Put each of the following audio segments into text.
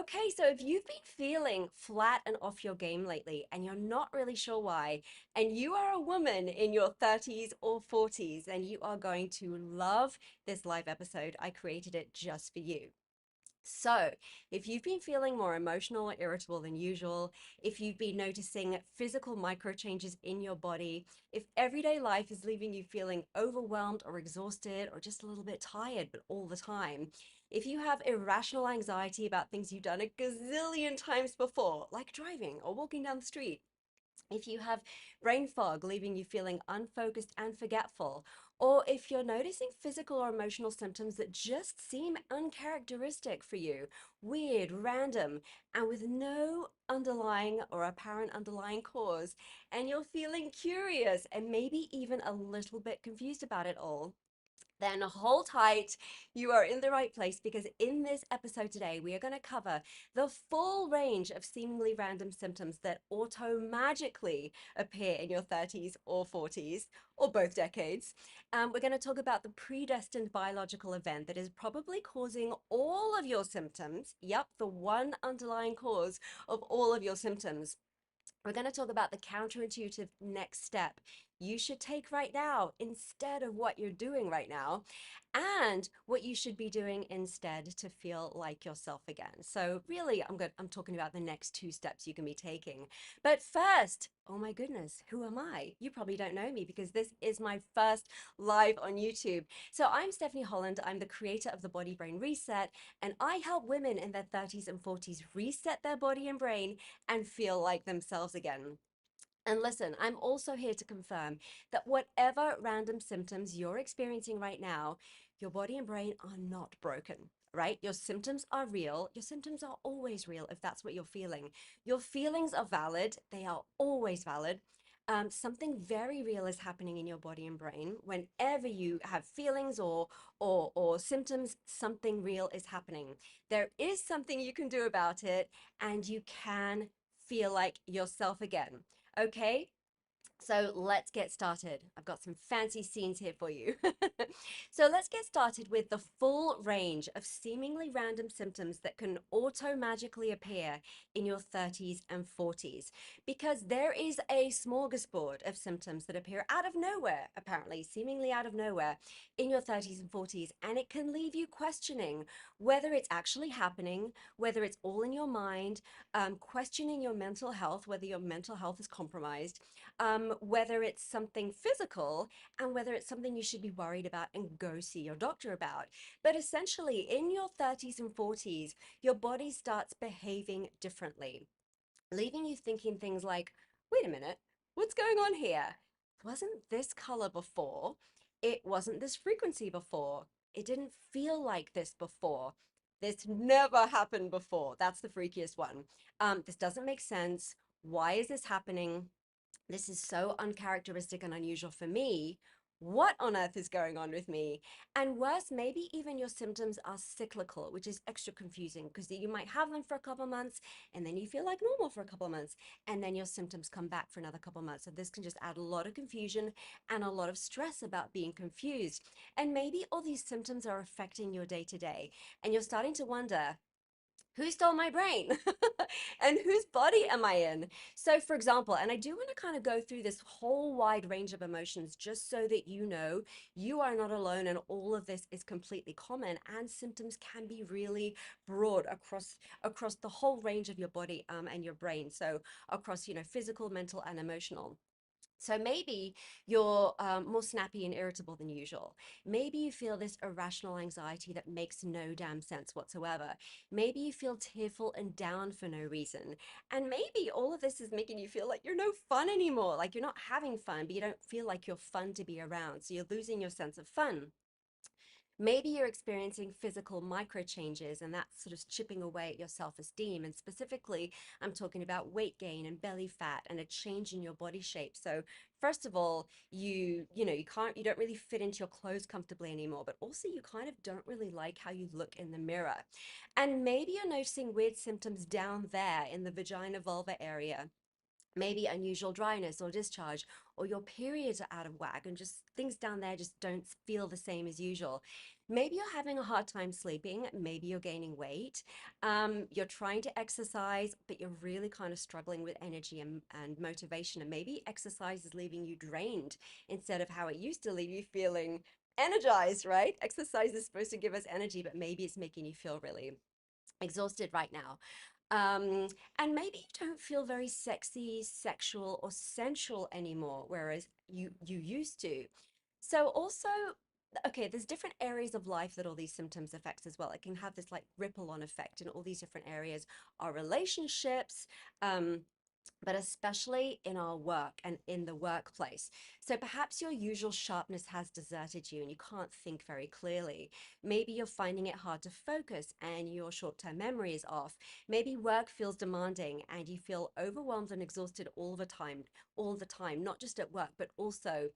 Okay, so if you've been feeling flat and off your game lately and you're not really sure why, and you are a woman in your 30s or 40s, then you are going to love this live episode. I created it just for you. So, if you've been feeling more emotional or irritable than usual, if you've been noticing physical micro changes in your body, if everyday life is leaving you feeling overwhelmed or exhausted or just a little bit tired, but all the time, if you have irrational anxiety about things you've done a gazillion times before, like driving or walking down the street, if you have brain fog leaving you feeling unfocused and forgetful, or if you're noticing physical or emotional symptoms that just seem uncharacteristic for you, weird, random, and with no underlying or apparent underlying cause, and you're feeling curious and maybe even a little bit confused about it all, then hold tight. You are in the right place because in this episode today, we are going to cover the full range of seemingly random symptoms that auto-magically appear in your 30s or 40s or both decades. We're going to talk about the predestined biological event that is probably causing all of your symptoms. Yep, the one underlying cause of all of your symptoms. We're going to talk about the counterintuitive next step you should take right now instead of what you're doing right now, and what you should be doing instead to feel like yourself again. So really, I'm talking about the next two steps you can be taking. But first, oh my goodness, who am I? You probably don't know me because this is my first live on YouTube. So I'm Stephanie Holland. I'm the creator of the Body Brain Reset, and I help women in their 30s and 40s reset their body and brain and feel like themselves again. And listen, I'm also here to confirm that whatever random symptoms you're experiencing right now, your body and brain are not broken, right? Your symptoms are real. Your symptoms are always real if that's what you're feeling. Your feelings are valid. They are always valid. Something very real is happening in your body and brain. Whenever you have feelings or symptoms, something real is happening. There is something you can do about it, and you can feel like yourself again. Okay, so let's get started. I've got some fancy scenes here for you. So let's get started with the full range of seemingly random symptoms that can auto-magically appear in your 30s and 40s, because there is a smorgasbord of symptoms that appear out of nowhere, apparently, seemingly out of nowhere in your 30s and 40s, and it can leave you questioning whether it's actually happening, whether it's all in your mind, questioning your mental health, whether your mental health is compromised, whether it's something physical, and whether it's something you should be worried about and go see your doctor about. But essentially, in your 30s and 40s, your body starts behaving differently, leaving you thinking things like, wait a minute, what's going on here? Wasn't this color before? It wasn't this frequency before. It didn't feel like this before. This never happened before. That's the freakiest one. This doesn't make sense. Why is this happening? This is so uncharacteristic and unusual for me. What on earth is going on with me? And worse, maybe even your symptoms are cyclical, which is extra confusing because you might have them for a couple months and then you feel like normal for a couple months and then your symptoms come back for another couple months. So this can just add a lot of confusion and a lot of stress about being confused. And maybe all these symptoms are affecting your day to day and you're starting to wonder, who stole my brain and whose body am I in? So, for example, and I do want to kind of go through this whole wide range of emotions just so that you know you are not alone and all of this is completely common, and symptoms can be really broad across the whole range of your body and your brain. So across, physical, mental, and emotional. So maybe you're more snappy and irritable than usual. Maybe you feel this irrational anxiety that makes no damn sense whatsoever. Maybe you feel tearful and down for no reason. And maybe all of this is making you feel like you're no fun anymore, like you're not having fun, but you don't feel like you're fun to be around. So you're losing your sense of fun. Maybe you're experiencing physical micro changes and that's sort of chipping away at your self-esteem. And specifically, I'm talking about weight gain and belly fat and a change in your body shape. So first of all, you don't really fit into your clothes comfortably anymore, but also you kind of don't really like how you look in the mirror. And maybe you're noticing weird symptoms down there in the vagina vulva area, maybe unusual dryness or discharge, or your periods are out of whack and just things down there just don't feel the same as usual. Maybe you're having a hard time sleeping. Maybe you're gaining weight. You're trying to exercise, but you're really kind of struggling with energy and motivation. And maybe exercise is leaving you drained instead of how it used to leave you feeling energized, right? Exercise is supposed to give us energy, but maybe it's making you feel really exhausted right now. Um, and maybe you don't feel very sexy, sexual, or sensual anymore, whereas you used to. So also, okay, there's different areas of life that all these symptoms affects as well. It can have this like ripple on effect in all these different areas. Our relationships, um, but especially in our work and in the workplace. So perhaps your usual sharpness has deserted you and you can't think very clearly. Maybe you're finding it hard to focus and your short-term memory is off. Maybe work feels demanding and you feel overwhelmed and exhausted all the time, not just at work, but also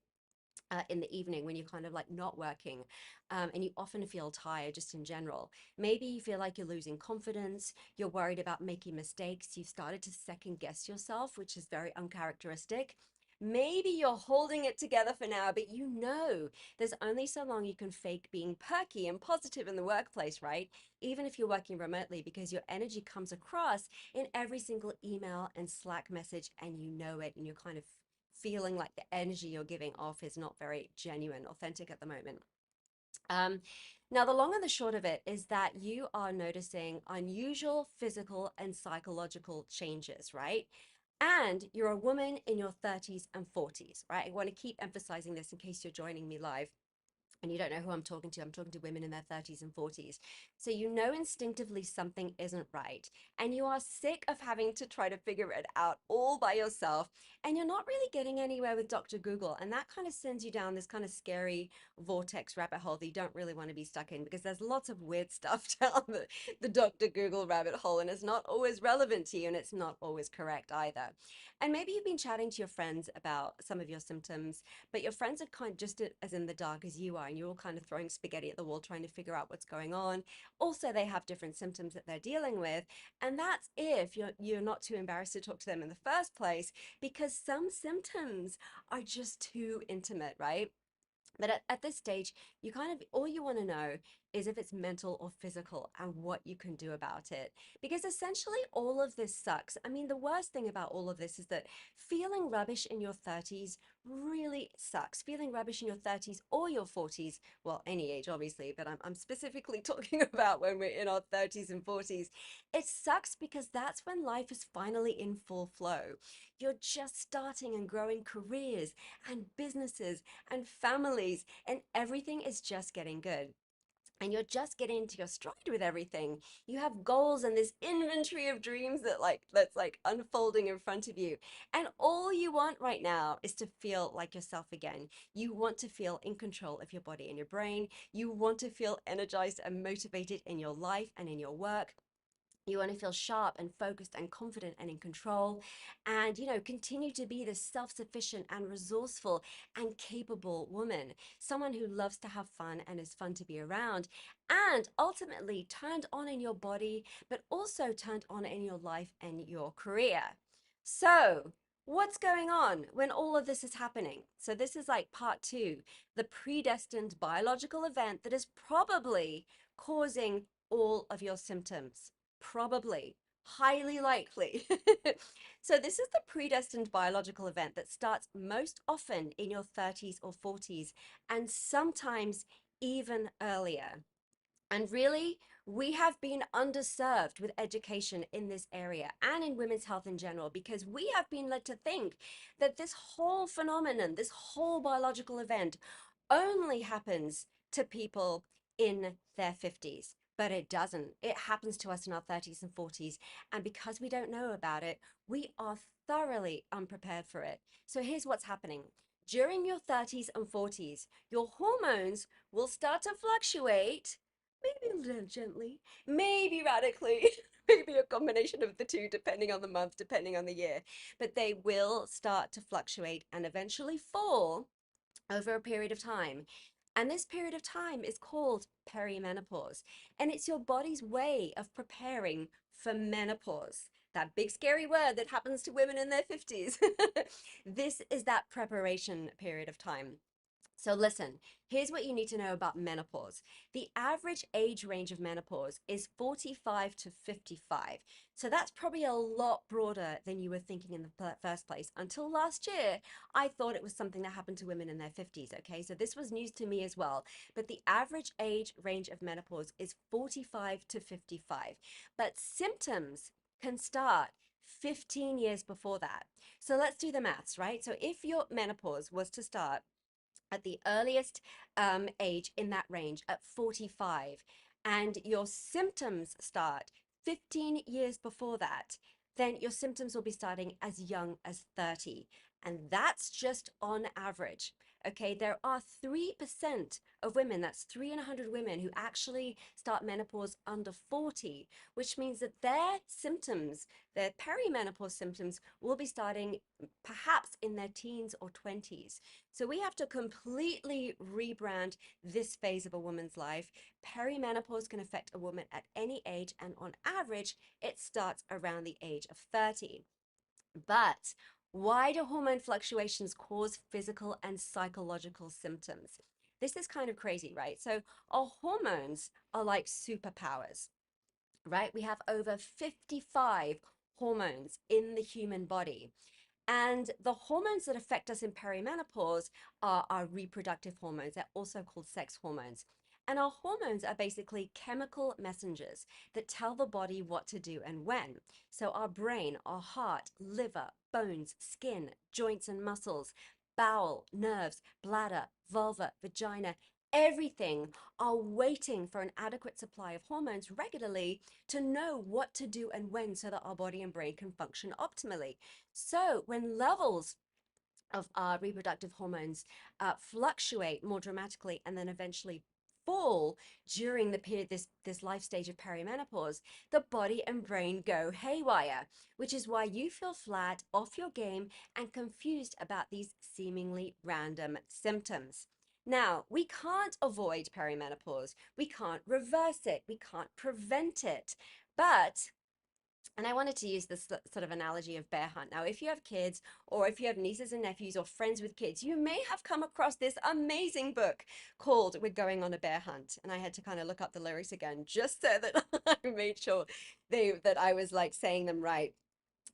in the evening when you're kind of like not working, and you often feel tired just in general. Maybe you feel like you're losing confidence, you're worried about making mistakes, you've started to second guess yourself, which is very uncharacteristic. Maybe you're holding it together for now, but you know there's only so long you can fake being perky and positive in the workplace, right? Even if you're working remotely, because your energy comes across in every single email and Slack message, and you know it, and you're kind of feeling like the energy you're giving off is not very genuine, authentic at the moment. Um, Now, the long and the short of it is that you are noticing unusual physical and psychological changes, right? And you're a woman in your 30s and 40s, right? I want to keep emphasizing this in case you're joining me live and you don't know who I'm talking to women in their 30s and 40s. So you know instinctively something isn't right. And you are sick of having to try to figure it out all by yourself. And you're not really getting anywhere with Dr. Google. And that kind of sends you down this kind of scary vortex rabbit hole that you don't really want to be stuck in because there's lots of weird stuff down the Dr. Google rabbit hole. And it's not always relevant to you and it's not always correct either. And maybe you've been chatting to your friends about some of your symptoms, but your friends are kind of just as in the dark as you are, and you're all kind of throwing spaghetti at the wall trying to figure out what's going on. Also, they have different symptoms that they're dealing with, and that's if you're not too embarrassed to talk to them in the first place, because some symptoms are just too intimate, right? But at this stage, you kind of all you want to know is if it's mental or physical and what you can do about it. Because essentially, all of this sucks. I mean, the worst thing about all of this is that feeling rubbish in your 30s really sucks. Feeling rubbish in your 30s or your 40s, well, any age, obviously, but I'm specifically talking about when we're in our 30s and 40s. It sucks because that's when life is finally in full flow. You're just starting and growing careers and businesses and families, and everything is just getting good. And you're just getting into your stride with everything. You have goals and this inventory of dreams that's like unfolding in front of you. And all you want right now is to feel like yourself again. You want to feel in control of your body and your brain. You want to feel energized and motivated in your life and in your work. You want to feel sharp and focused and confident and in control, and continue to be this self-sufficient and resourceful and capable woman, someone who loves to have fun and is fun to be around, and ultimately turned on in your body but also turned on in your life and your career. So what's going on when all of this is happening? So this is like part two, the predestined biological event that is probably causing all of your symptoms. Probably, highly likely. So this is the predestined biological event that starts most often in your 30s or 40s, and sometimes even earlier. And really, we have been underserved with education in this area and in women's health in general, because we have been led to think that this whole phenomenon, this whole biological event, only happens to people in their 50s. But it doesn't. It happens to us in our 30s and 40s. And because we don't know about it, we are thoroughly unprepared for it. So here's what's happening. During your 30s and 40s, your hormones will start to fluctuate, maybe a little gently, maybe radically, maybe a combination of the two, depending on the month, depending on the year. But they will start to fluctuate and eventually fall over a period of time. And this period of time is called perimenopause. And it's your body's way of preparing for menopause. That big scary word that happens to women in their 50s. This is that preparation period of time. So listen, here's what you need to know about menopause. The average age range of menopause is 45 to 55. So that's probably a lot broader than you were thinking in the first place. Until last year, I thought it was something that happened to women in their 50s, okay? So this was news to me as well. But the average age range of menopause is 45 to 55. But symptoms can start 15 years before that. So let's do the maths, right? So if your menopause was to start at the earliest age in that range at 45, and your symptoms start 15 years before that, then your symptoms will be starting as young as 30. And that's just on average. Okay, there are 3% of women, that's 3 in 100 women, who actually start menopause under 40, which means that their symptoms, their perimenopause symptoms, will be starting perhaps in their teens or 20s. So we have to completely rebrand this phase of a woman's life. Perimenopause can affect a woman at any age, and on average, it starts around the age of 30. But why do hormone fluctuations cause physical and psychological symptoms? This is kind of crazy, right? So our hormones are like superpowers, right? We have over 55 hormones in the human body. And the hormones that affect us in perimenopause are our reproductive hormones. They're also called sex hormones. And our hormones are basically chemical messengers that tell the body what to do and when. So our brain, our heart, liver, bones, skin, joints and muscles, bowel, nerves, bladder, vulva, vagina, everything are waiting for an adequate supply of hormones regularly to know what to do and when, so that our body and brain can function optimally. So when levels of our reproductive hormones fluctuate more dramatically and then eventually fall during the period, this life stage of perimenopause, the body and brain go haywire, which is why you feel flat, off your game, and confused about these seemingly random symptoms. Now, we can't avoid perimenopause. We can't reverse it. We can't prevent it. But and I wanted to use this sort of analogy of bear hunt. Now, if you have kids, or if you have nieces and nephews or friends with kids, you may have come across this amazing book called We're Going on a Bear Hunt. And I had to kind of look up the lyrics again just so that I made sure that I was like saying them right.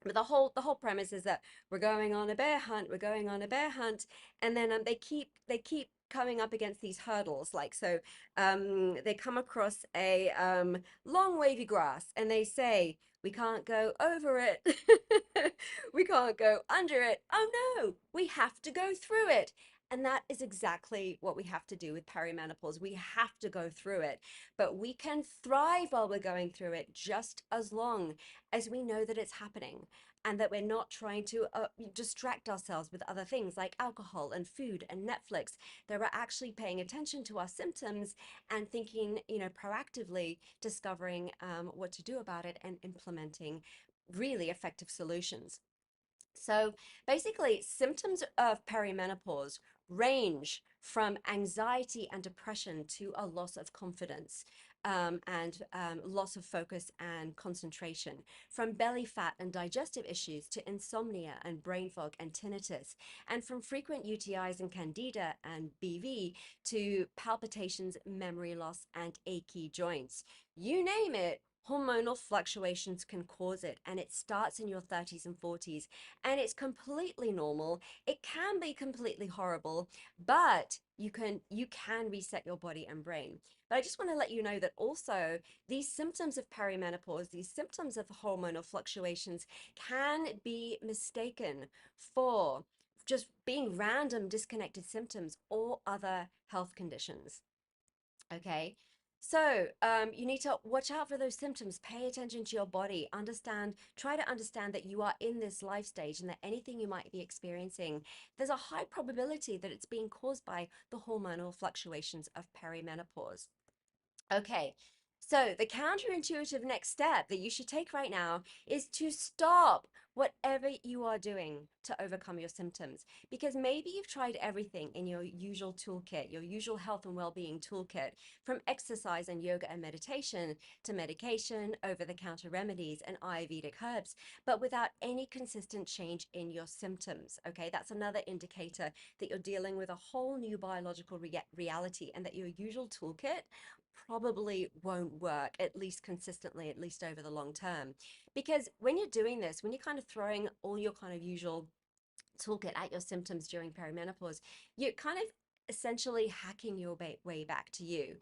But the whole premise is that we're going on a bear hunt, we're going on a bear hunt, and then they keep coming up against these hurdles. Like, so they come across a long wavy grass, and they say, we can't go over it, we can't go under it, oh no, we have to go through it. And that is exactly what we have to do with perimenopause. We have to go through it, but we can thrive while we're going through it, just as long as we know that it's happening, and that we're not trying to distract ourselves with other things like alcohol and food and Netflix. That we're actually paying attention to our symptoms and thinking, proactively discovering what to do about it and implementing really effective solutions. So basically, symptoms of perimenopause range from anxiety and depression to a loss of confidence, and loss of focus and concentration, from belly fat and digestive issues to insomnia and brain fog and tinnitus, and from frequent UTIs and candida and BV to palpitations, memory loss, and achy joints. You name it. Hormonal fluctuations can cause it, and it starts in your 30s and 40s, and it's completely normal. It can be completely horrible, but you can reset your body and brain. But I just want to let you know that also these symptoms of perimenopause, these symptoms of hormonal fluctuations, can be mistaken for just being random disconnected symptoms or other health conditions. Okay. So, you need to watch out for those symptoms, pay attention to your body, try to understand that you are in this life stage, and that anything you might be experiencing, there's a high probability that it's being caused by the hormonal fluctuations of perimenopause. Okay, So, the counterintuitive next step that you should take right now is to stop whatever you are doing to overcome your symptoms. Because maybe you've tried everything in your usual toolkit, your usual health and well being toolkit, from exercise and yoga and meditation to medication, over the counter remedies, and Ayurvedic herbs, but without any consistent change in your symptoms. Okay, that's another indicator that you're dealing with a whole new biological reality and that your usual toolkit probably won't work, at least consistently, at least over the long term. Because when you're doing this, when you're kind of throwing all your kind of usual toolkit at your symptoms during perimenopause, you're kind of essentially hacking your way back to you.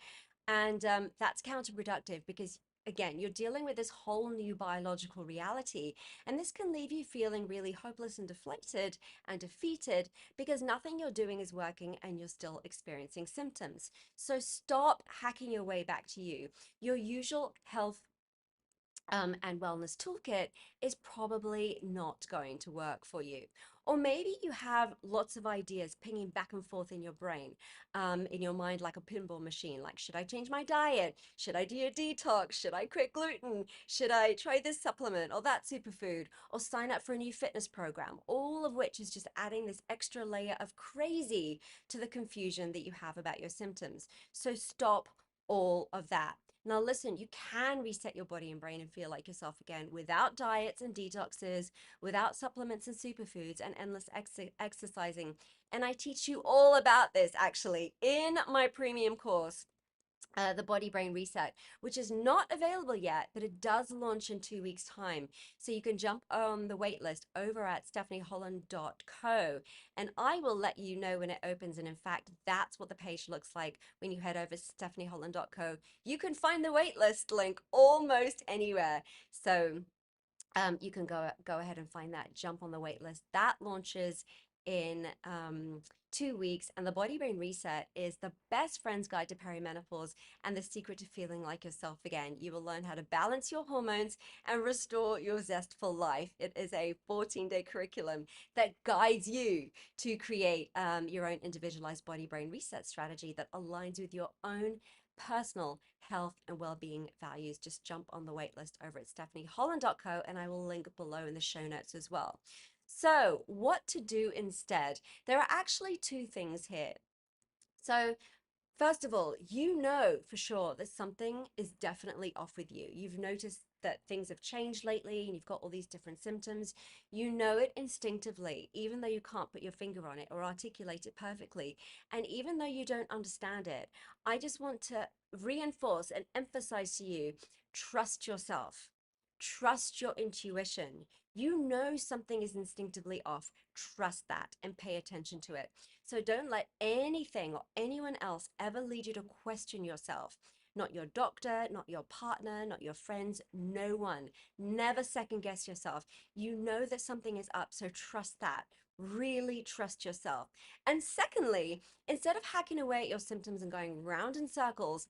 And that's counterproductive because, again, you're dealing with this whole new biological reality. And this can leave you feeling really hopeless and deflated and defeated because nothing you're doing is working and you're still experiencing symptoms. So stop hacking your way back to you. Your usual health and wellness toolkit is probably not going to work for you. Or maybe you have lots of ideas pinging back and forth in your brain, in your mind, like a pinball machine. Like, should I change my diet? Should I do a detox? Should I quit gluten? Should I try this supplement or that superfood? Or sign up for a new fitness program? All of which is just adding this extra layer of crazy to the confusion that you have about your symptoms. So stop all of that. Now, listen, you can reset your body and brain and feel like yourself again without diets and detoxes, without supplements and superfoods, and endless exercising. And I teach you all about this actually in my premium course, the Body Brain Reset, which is not available yet, but it does launch in 2 weeks' time. So you can jump on the waitlist over at stephanieholland.co, and I will let you know when it opens. And in fact, that's what the page looks like when you head over to stephanieholland.co. You can find the waitlist link almost anywhere. So you can go ahead and find that, jump on the wait list. That launches in 2 weeks, and the Body Brain Reset is the best friend's guide to perimenopause and the secret to feeling like yourself again. You will learn how to balance your hormones and restore your zestful life. It is a 14-day curriculum that guides you to create your own individualized body brain reset strategy that aligns with your own personal health and well-being values. Just jump on the waitlist over at stephanieholland.co, and I will link below in the show notes as well. So, what to do instead? There are actually two things here. So, first of all, you know for sure that something is definitely off with you. You've noticed that things have changed lately and you've got all these different symptoms. You know it instinctively, even though you can't put your finger on it or articulate it perfectly. And even though you don't understand it, I just want to reinforce and emphasize to you, trust yourself, trust your intuition. You know something is instinctively off. Trust that and pay attention to it. So don't let anything or anyone else ever lead you to question yourself. Not your doctor, not your partner, not your friends, no one. Never second guess yourself. You know that something is up, so trust that. Really trust yourself. And secondly, instead of hacking away at your symptoms and going round in circles,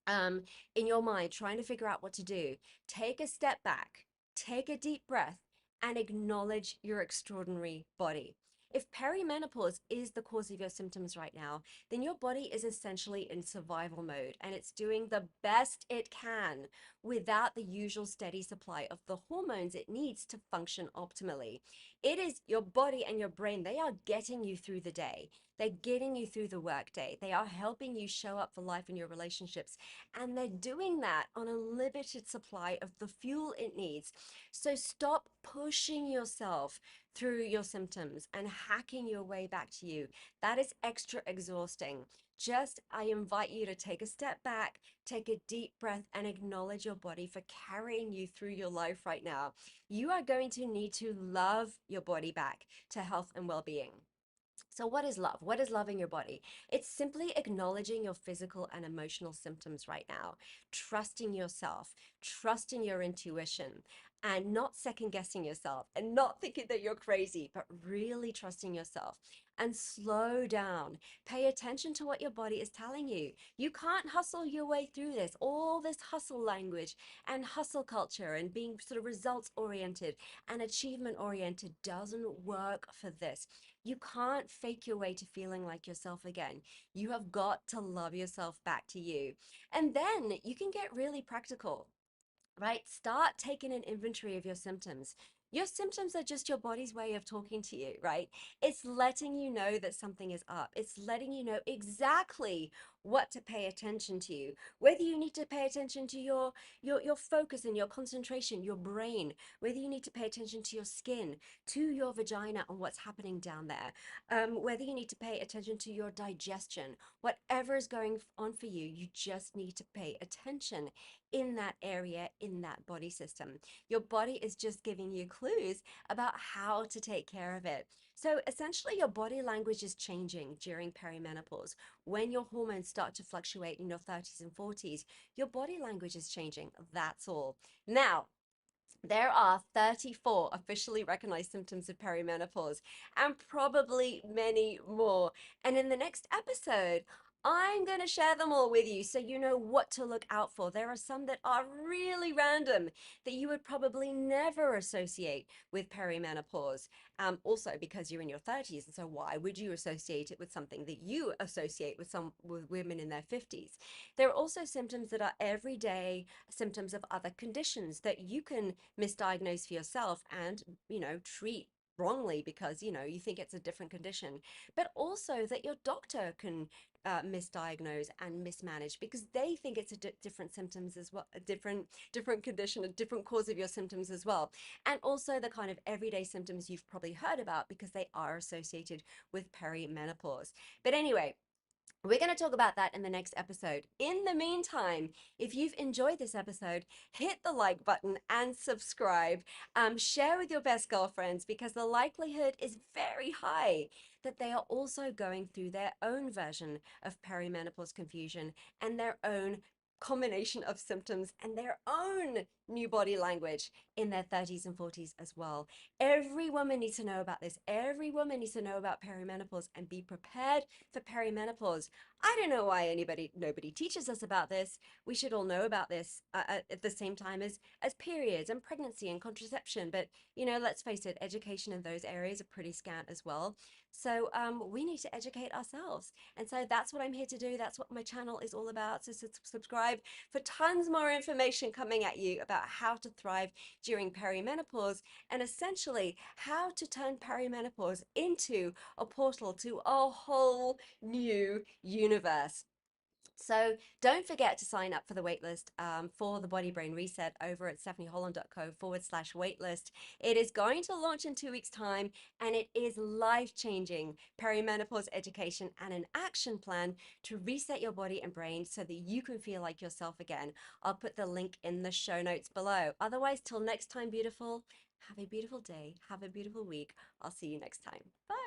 um, in your mind, trying to figure out what to do, take a step back, take a deep breath, and acknowledge your extraordinary body. If perimenopause is the cause of your symptoms right now, then your body is essentially in survival mode and it's doing the best it can without the usual steady supply of the hormones it needs to function optimally. It is your body and your brain, they are getting you through the day. They're getting you through the workday. They are helping you show up for life in your relationships. And they're doing that on a limited supply of the fuel it needs. So stop pushing yourself through your symptoms and hacking your way back to you. That is extra exhausting. Just, I invite you to take a step back, take a deep breath, and acknowledge your body for carrying you through your life right now. You are going to need to love your body back to health and well being. So, what is love? What is loving your body? It's simply acknowledging your physical and emotional symptoms right now, trusting yourself, trusting your intuition, and not second guessing yourself and not thinking that you're crazy, but really trusting yourself and slow down. Pay attention to what your body is telling you. You can't hustle your way through this. All this hustle language and hustle culture and being sort of results oriented and achievement oriented doesn't work for this. You can't fake your way to feeling like yourself again. You have got to love yourself back to you. And then you can get really practical, right? Start taking an inventory of your symptoms. Your symptoms are just your body's way of talking to you, right? It's letting you know that something is up. It's letting you know exactly what to pay attention to. Whether you need to pay attention to your focus and your concentration, your brain, whether you need to pay attention to your skin, to your vagina and what's happening down there, whether you need to pay attention to your digestion, whatever is going on for you, you just need to pay attention in that area, in that body system. Your body is just giving you clues about how to take care of it. So essentially, your body language is changing during perimenopause. When your hormones start to fluctuate in your 30s and 40s, your body language is changing. That's all. Now, there are 34 officially recognized symptoms of perimenopause and probably many more. And in the next episode, I'm going to share them all with you so you know what to look out for. There are some that are really random that you would probably never associate with perimenopause. Also because you're in your 30s, and so why would you associate it with something that you associate with women in their 50s? There are also symptoms that are everyday symptoms of other conditions that you can misdiagnose for yourself and, treat wrongly because, you think it's a different condition, but also that your doctor can misdiagnose and mismanage because they think it's a different symptoms as well, a different condition, a different cause of your symptoms as well. And also the kind of everyday symptoms you've probably heard about because they are associated with perimenopause. But anyway, we're going to talk about that in the next episode. In the meantime, if you've enjoyed this episode, hit the like button and subscribe. Share with your best girlfriends because the likelihood is very high that they are also going through their own version of perimenopause confusion and their own combination of symptoms and their own new body language in their 30s and 40s as well. Every woman needs to know about this. Every woman needs to know about perimenopause and be prepared for perimenopause. I don't know why nobody teaches us about this. We should all know about this at the same time as periods and pregnancy and contraception. But let's face it, education in those areas are pretty scant as well. So we need to educate ourselves. And so that's what I'm here to do. That's what my channel is all about. So subscribe for tons more information coming at you about how to thrive during perimenopause and essentially how to turn perimenopause into a portal to a whole new universe. So don't forget to sign up for the waitlist for the Body Brain Reset over at stephanieholland.co/waitlist. It is going to launch in 2 weeks' time, and it is life-changing perimenopause education and an action plan to reset your body and brain so that you can feel like yourself again. I'll put the link in the show notes below. Otherwise, till next time, beautiful, have a beautiful day, have a beautiful week. I'll see you next time. Bye.